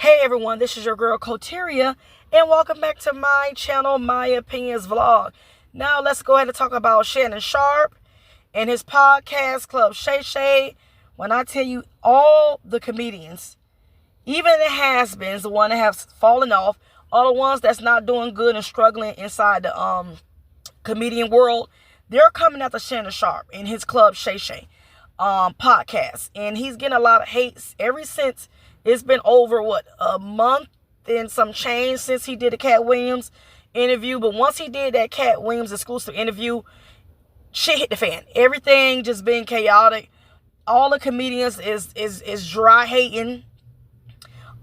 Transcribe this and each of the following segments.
Hey everyone, this is your girl Coteria, and welcome back to my channel, My Opinions Vlog. Now let's go ahead and talk about Shannon Sharp and his podcast Club Shay Shay. When I tell you all the comedians, even the has-beens, the one that have fallen off, all the ones that's not doing good and struggling inside the comedian world, they're coming after Shannon Sharp in his Club Shay Shay podcast, and he's getting a lot of hate ever since. It's been over, a month and some change since he did a Cat Williams interview. But once he did that Cat Williams exclusive interview, shit hit the fan. Everything just been chaotic. All the comedians is dry hating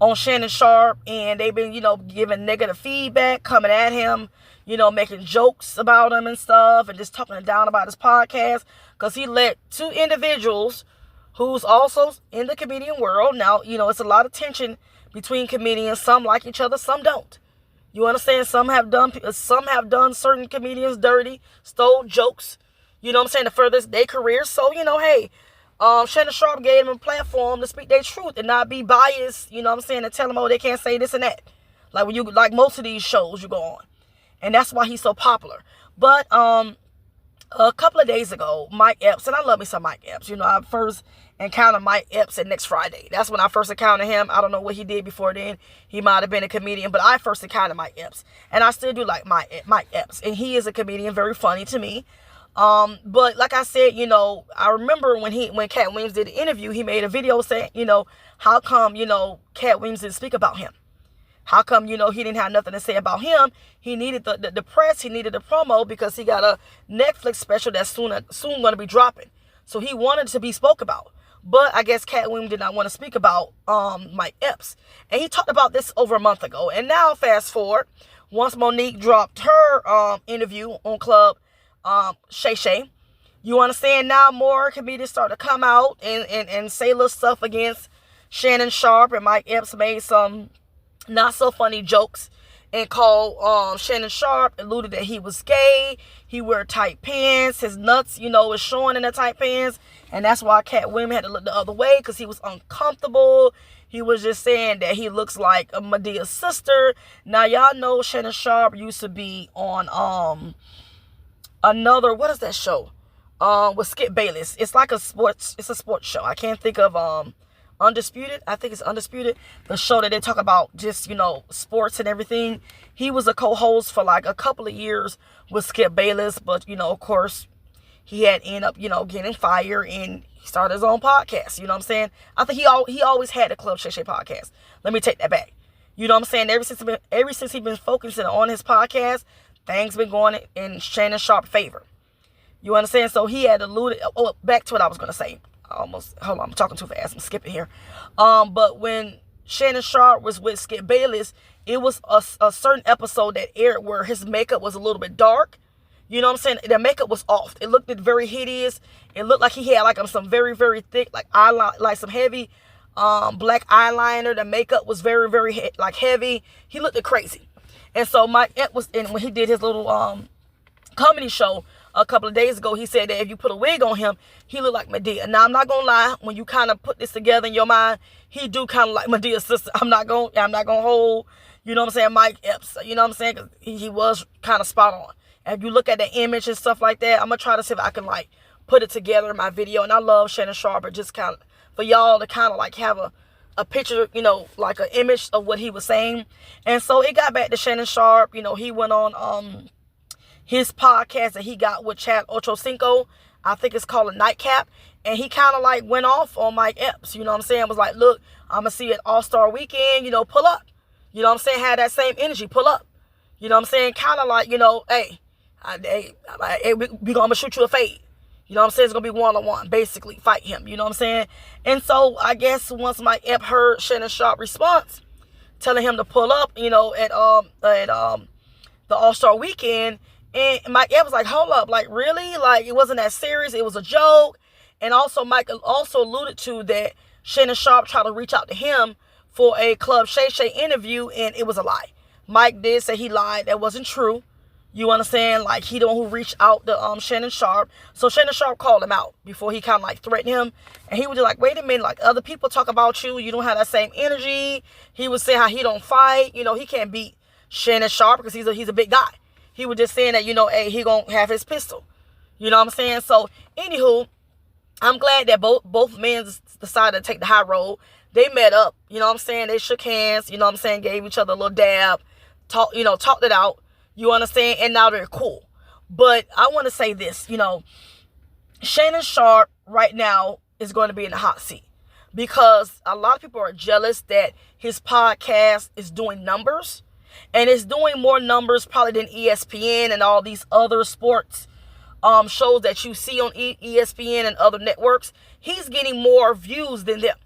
on Shannon Sharp, and they've been, giving negative feedback, coming at him, making jokes about him and stuff, and just talking down about his podcast, because he let two individuals who's also in the comedian world. Now, it's a lot of tension between comedians. Some like each other, some don't. You understand? Some have done certain comedians dirty, stole jokes, to further their career. So, hey, Shannon Sharp gave them a platform to speak their truth and not be biased, and tell them, they can't say this and that. Like most of these shows you go on. And that's why he's so popular. But, a couple of days ago, Mike Epps, and I love me some Mike Epps. I first encountered Mike Epps at Next Friday. That's when I first encountered him. I don't know what he did before then. He might have been a comedian, but I first encountered Mike Epps. And I still do like Mike Epps. And he is a comedian, very funny to me. But like I said, I remember when Cat Williams did the interview, he made a video saying, how come, Cat Williams didn't speak about him? How come, he didn't have nothing to say about him? He needed the press. He needed the promo because he got a Netflix special that's soon going to be dropping. So he wanted to be spoke about. But I guess Cat Williams did not want to speak about Mike Epps. And he talked about this over a month ago. And now, fast forward, once Monique dropped her interview on Club Shay Shay, you understand now more comedians start to come out and say little stuff against Shannon Sharp. And Mike Epps made some not so funny jokes and called Shannon Sharp, alluded that he was gay, he wear tight pants, his nuts, is showing in the tight pants, and that's why Cat Williams had to look the other way, because he was uncomfortable. He was just saying that he looks like a Medea's sister. Now, y'all know Shannon Sharp used to be on another, what is that show? With Skip Bayless. It's like a sports show. I can't think of Undisputed. I think it's Undisputed. The show that they talk about just, sports and everything. He was a co-host for like a couple of years with Skip Bayless. But, of course, he had ended up, getting fired, and he started his own podcast. You know what I'm saying? I think he always had a Club Shay Shay podcast. Let me take that back. You know what I'm saying? Ever since he's been focusing on his podcast, things been going in Shannon Sharp's favor. You understand? So he had alluded, back to what I was going to say. Hold on, I'm talking too fast. I'm skipping here. But when Shannon Sharp was with Skip Bayless, it was a certain episode that aired where his makeup was a little bit dark. You know what I'm saying? The makeup was off. It looked very hideous. It looked like he had some very, very thick, some heavy black eyeliner. The makeup was very, very heavy. He looked crazy. And so Mike Epps was, and when he did his little comedy show a couple of days ago, he said that if you put a wig on him, he looked like Medea. Now, I'm not gonna lie, when you kind of put this together in your mind, he do kind of like Medea's sister. I'm not gonna hold, Mike Epps, because he was kind of spot on. And if you look at the image and stuff like that, I'm gonna try to see if I can put it together in my video. And I love Shannon Sharp, but just kind of for y'all to kind of have a picture, like an image of what he was saying. And so it got back to Shannon Sharp. He went on his podcast that he got with Chad Ochocinco. I think it's called A Nightcap. And he kind of went off on Mike Epps. You know what I'm saying? Was like, look, I'm going to see you at All-Star Weekend, pull up. You know what I'm saying? Had that same energy, pull up. You know what I'm saying? Kind of hey, we're going to shoot you a fade. You know what I'm saying? It's going to be one-on-one, basically. Fight him. You know what I'm saying? And so I guess once Mike Epps heard Shannon Sharp response, telling him to pull up, at the All-Star Weekend, and Mike Epps was like, hold up, really? It wasn't that serious. It was a joke. And also, Mike also alluded to that Shannon Sharp tried to reach out to him for a Club Shay Shay interview, and it was a lie. Mike did say he lied. That wasn't true. You understand? Like, he the one who reached out to Shannon Sharp. So Shannon Sharp called him out before he kind of like threatened him. And he was just like, wait a minute, like, other people talk about you. You don't have that same energy. He was saying how he don't fight. You know, he can't beat Shannon Sharp because he's a big guy. He was just saying that, you know, hey, he gonna have his pistol. You know what I'm saying? So, anywho, I'm glad that both men decided to take the high road. They met up. You know what I'm saying? They shook hands. You know what I'm saying? Gave each other a little dab. Talked it out. You understand? And now they're cool. But I want to say this, you know, Shannon Sharp right now is going to be in the hot seat because a lot of people are jealous that his podcast is doing numbers, and it's doing more numbers probably than ESPN and all these other sports shows that you see on ESPN and other networks. He's getting more views than them.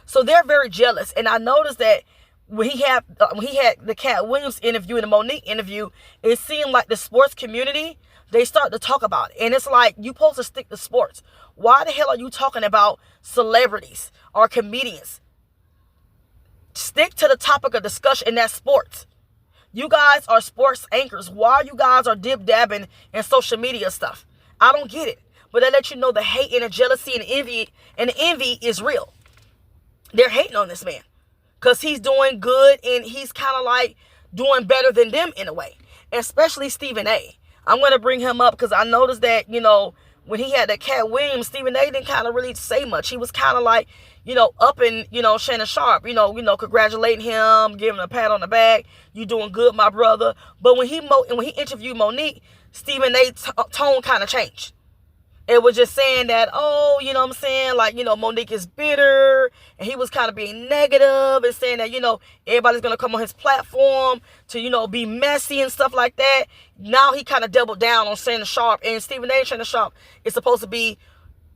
So they're very jealous. And I noticed that when he had the Cat Williams interview and the Monique interview, it seemed like the sports community, they start to talk about it. And it's like, you supposed to stick to sports. Why the hell are you talking about celebrities or comedians? Stick to the topic of discussion, and that's sports. You guys are sports anchors. Why you guys are dib-dabbing in social media stuff? I don't get it. But they let you know the hate and the jealousy and the envy is real. They're hating on this man because he's doing good and he's kind of like doing better than them in a way, especially Stephen A. I'm going to bring him up because I noticed that, you know, when he had the Cat Williams, Stephen A didn't kind of really say much. He was kind of like, you know, upping, you know, Shannon Sharp, you know, congratulating him, giving him a pat on the back. You doing good, my brother. But when he interviewed Monique, Stephen A tone kind of changed. It was just saying that, oh, you know what I'm saying? Like, you know, Monique is bitter. And he was kind of being negative and saying that, you know, everybody's going to come on his platform to, you know, be messy and stuff like that. Now he kind of doubled down on Shannon Sharp. And Stephen A and Shannon Sharp is supposed to be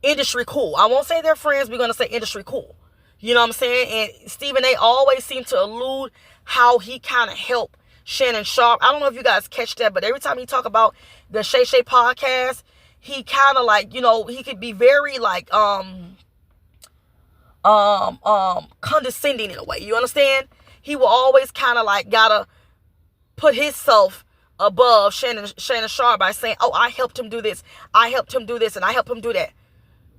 industry cool. I won't say they're friends. We're going to say industry cool. You know what I'm saying? And Stephen A always seemed to allude how he kind of helped Shannon Sharp. I don't know if you guys catch that, but every time he talk about the Shay Shay podcast, he kind of like, you know, he could be very like, condescending in a way. You understand? He will always kind of like gotta put himself above Shannon Sharp by saying, oh, I helped him do this. I helped him do this and I helped him do that.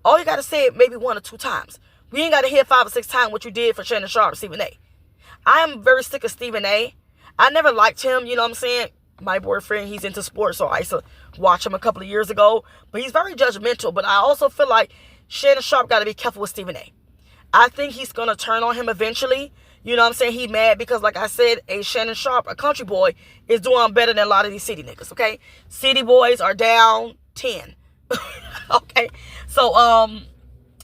All you got to say it maybe 1 or 2 times. We ain't got to hear 5 or 6 times what you did for Shannon Sharp, Stephen A. I am very sick of Stephen A. I never liked him, you know what I'm saying? My boyfriend, he's into sports, so I used to watch him a couple of years ago. But he's very judgmental. But I also feel like Shannon Sharp got to be careful with Stephen A. I think he's going to turn on him eventually. You know what I'm saying? He mad because, like I said, a Shannon Sharp, a country boy, is doing better than a lot of these city niggas, okay? City boys are down 10. Okay? So,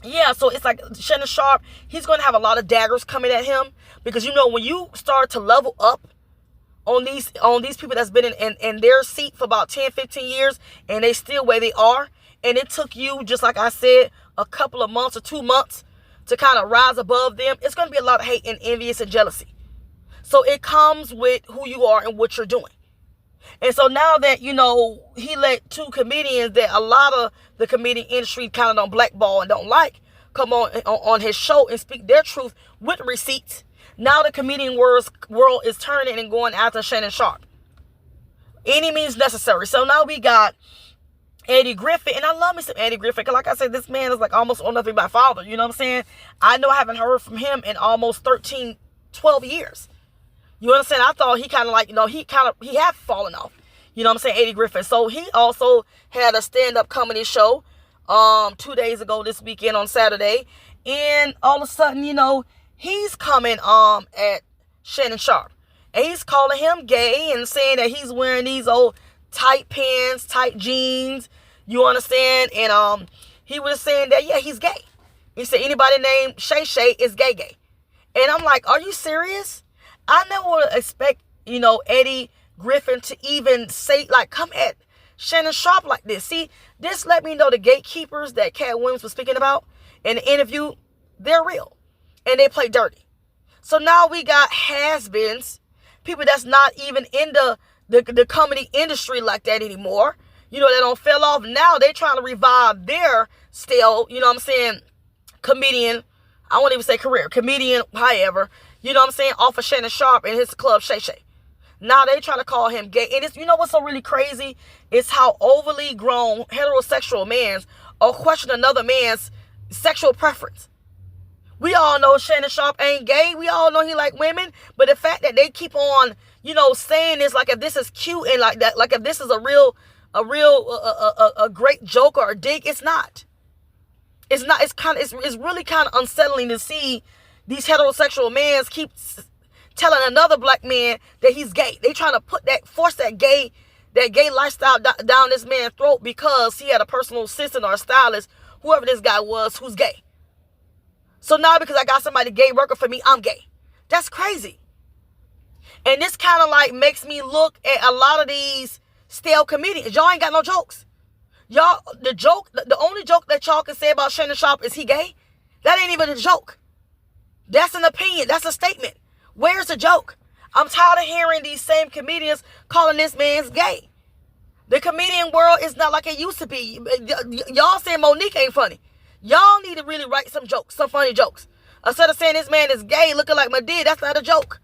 yeah, so it's like Shannon Sharp, he's going to have a lot of daggers coming at him. Because, you know, when you start to level up on these people that's been in their seat for about 10, 15 years, and they still where they are, and it took you, just like I said, a couple of months or 2 months to kind of rise above them, it's going to be a lot of hate and envious and jealousy. So it comes with who you are and what you're doing. And so now that, you know, he let 2 comedians that a lot of the comedian industry kind of don't blackball and don't like come on his show and speak their truth with receipts. Now the comedian world is turning and going after Shannon Sharp. Any means necessary. So now we got Eddie Griffin. And I love me some Eddie Griffin. Because like I said, this man is like almost on nothing my father. You know what I'm saying? I know I haven't heard from him in almost 13, 12 years. You understand? I thought he kind of like, you know, he had fallen off. You know what I'm saying? Eddie Griffin. So he also had a stand-up comedy show 2 days ago this weekend on Saturday. And all of a sudden, you know, he's coming at Shannon Sharp. And he's calling him gay and saying that he's wearing these old tight pants, tight jeans. You understand? And he was saying that, yeah, he's gay. He said anybody named Shay Shay is gay. And I'm like, are you serious? I never would expect, you know, Eddie Griffin to even say, like, come at Shannon Sharp like this. See, this let me know the gatekeepers that Cat Williams was speaking about in the interview, they're real. And they play dirty. So now we got has-beens, people that's not even in the comedy industry like that anymore. You know, they don't fell off. Now they trying to revive their still, you know what I'm saying, comedian. I won't even say career. Comedian, however. You know what I'm saying? Off of Shannon Sharp and his club, Shay Shay. Now they try to call him gay. And it's, you know what's so really crazy? It's how overly grown heterosexual men are questioning another man's sexual preference. We all know Shannon Sharp ain't gay. We all know he like women. But the fact that they keep on, saying this like if this is cute and like that, like if this is a great joke or a dig, it's not. It's not. It's really kind of unsettling to see these heterosexual men keep telling another black man that he's gay. They trying to force that gay lifestyle down this man's throat because he had a personal assistant or a stylist, whoever this guy was, who's gay. So now because I got somebody gay working for me, I'm gay. That's crazy. And this kind of like makes me look at a lot of these stale comedians. Y'all ain't got no jokes. Y'all, the only joke that y'all can say about Shannon Sharp is he gay. That ain't even a joke. That's an opinion. That's a statement. Where's the joke? I'm tired of hearing these same comedians calling this man's gay. The comedian world is not like it used to be. Y'all saying Monique ain't funny. Y'all need to really write some jokes, some funny jokes. Instead of saying this man is gay looking like Madid, that's not a joke.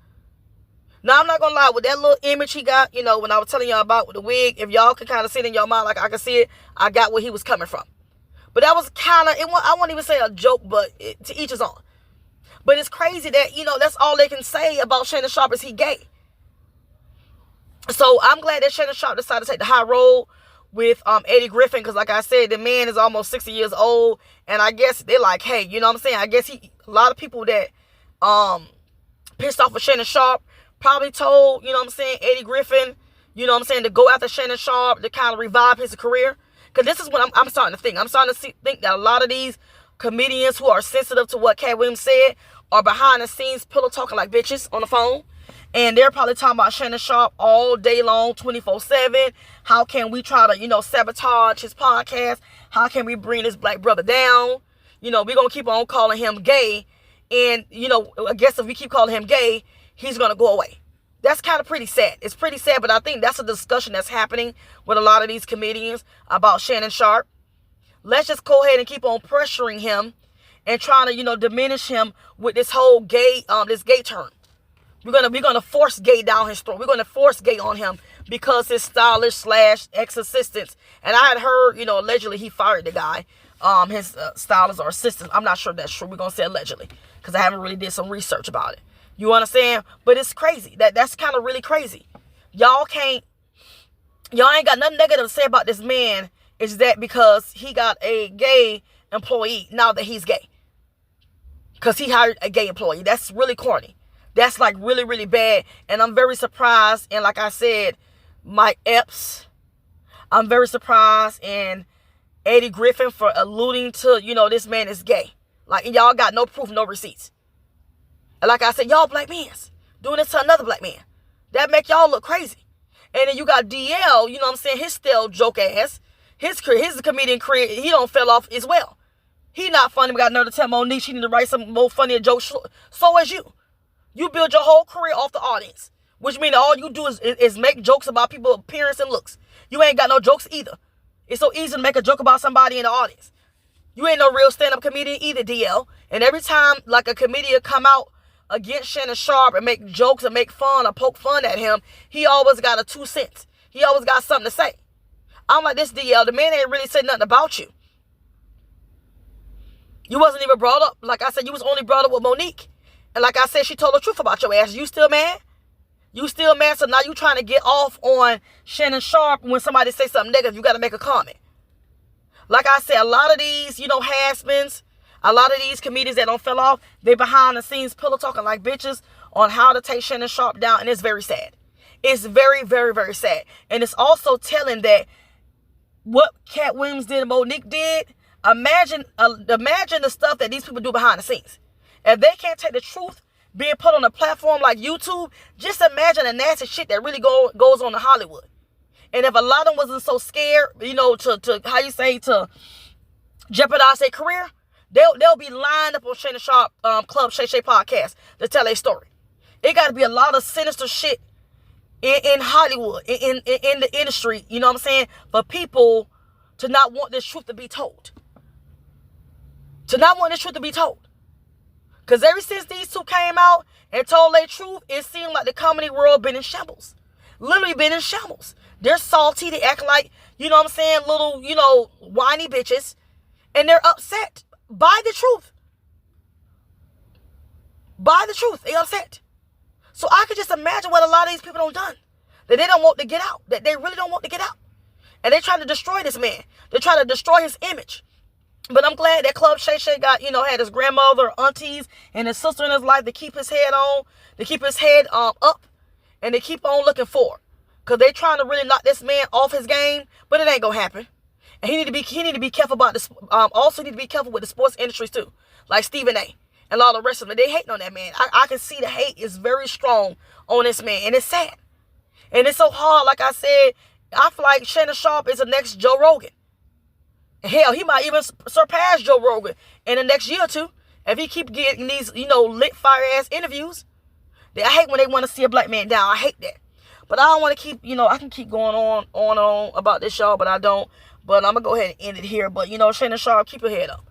Now, I'm not going to lie, with that little image he got, when I was telling y'all about with the wig, if y'all could kind of see it in your mind like I could see it, I got where he was coming from. But that was kind of, I won't even say a joke, but to each his own. But it's crazy that, that's all they can say about Shannon Sharp is he gay. So I'm glad that Shannon Sharp decided to take the high road with Eddie Griffin, because like I said, the man is almost 60 years old, and I guess they're like, hey, you know what I'm saying? I guess a lot of people that pissed off with Shannon Sharp probably told, Eddie Griffin, to go after Shannon Sharp to kind of revive his career. Because this is what I'm starting to think. I'm starting to think that a lot of these comedians who are sensitive to what Cat Williams said are behind the scenes pillow talking like bitches on the phone. And they're probably talking about Shannon Sharp all day long, 24/7. How can we try to, sabotage his podcast? How can we bring this black brother down? We're going to keep on calling him gay. And, I guess if we keep calling him gay, he's going to go away. That's kind of pretty sad. It's pretty sad, but I think that's a discussion that's happening with a lot of these comedians about Shannon Sharp. Let's just go ahead and keep on pressuring him and trying to, diminish him with this whole gay, this gay term. We're gonna force gay down his throat. We're gonna force gay on him because his stylist / ex-assistants. And I had heard, allegedly he fired the guy, his stylist or assistant. I'm not sure that's true. We're gonna say allegedly because I haven't really did some research about it. You understand? But it's crazy. That's kind of really crazy. Y'all ain't got nothing negative to say about this man. Is that because he got a gay employee now that he's gay? Because he hired a gay employee. That's really corny. That's like really, really bad. And I'm very surprised. And like I said, Mike Epps, I'm very surprised. And Eddie Griffin for alluding to, this man is gay. Like, and y'all got no proof, no receipts. And like I said, y'all black men doing this to another black man. That make y'all look crazy. And then you got DL, his still joke ass. His comedian career, he don't fell off as well. He not funny. We got another to tell Monique she need to write some more funnier jokes. So as you. You build your whole career off the audience. Which means all you do is make jokes about people's appearance and looks. You ain't got no jokes either. It's so easy to make a joke about somebody in the audience. You ain't no real stand-up comedian either, DL. And every time like a comedian come out against Shannon Sharp and make jokes and make fun or poke fun at him, he always got a 2 cents. He always got something to say. I'm like, this DL, the man ain't really said nothing about you. You wasn't even brought up. Like I said, you was only brought up with Monique. And like I said, she told the truth about your ass. You still mad? You still mad? So now you trying to get off on Shannon Sharp when somebody say something negative. You got to make a comment. Like I said, a lot of these, has-beens, a lot of these comedians that don't fell off, they behind the scenes pillow talking like bitches on how to take Shannon Sharp down. And it's very sad. It's very, very, very sad. And it's also telling that what Cat Williams did and Monique did, imagine the stuff that these people do behind the scenes. If they can't take the truth being put on a platform like YouTube, just imagine the nasty shit that really goes on in Hollywood. And if a lot of them wasn't so scared, to jeopardize their career, they'll be lined up on Shannon Sharp Club Shay Shay podcast to tell their story. It got to be a lot of sinister shit in Hollywood, in the industry, for people to not want this truth to be told. Because ever since these two came out and told their truth, it seemed like the comedy world been in shambles. literally been in shambles. They're salty. They act like, you know what I'm saying, little, whiny bitches. And they're upset by the truth. By the truth. They upset. So I could just imagine what a lot of these people have done. That they don't want to get out. That they really don't want to get out. And they're trying to destroy this man. They're trying to destroy his image. But I'm glad that Club Shay Shay got, had his grandmother, aunties, and his sister in his life to keep his head on, to keep his head up, and to keep on looking forward. Because they're trying to really knock this man off his game, but it ain't going to happen. And he need to be careful about this. Also need to be careful with the sports industry too. Like Stephen A. and all the rest of them. They hating on that man. I can see the hate is very strong on this man. And it's sad. And it's so hard. Like I said, I feel like Shannon Sharp is the next Joe Rogan. Hell, he might even surpass Joe Rogan in the next year or two if he keep getting these, lit fire-ass interviews. I hate when they want to see a black man down. I hate that. But I don't want to keep, I can keep going on and on about this, y'all, but I don't. But I'm going to go ahead and end it here. But, Shannon Sharp, keep your head up.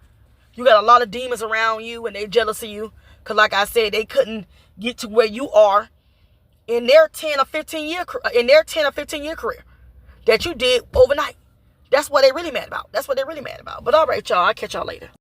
You got a lot of demons around you, and they're jealous of you. Because, like I said, they couldn't get to where you are in their 10 or 15 year career that you did overnight. That's what they really mad about. But all right, y'all. I'll catch y'all later.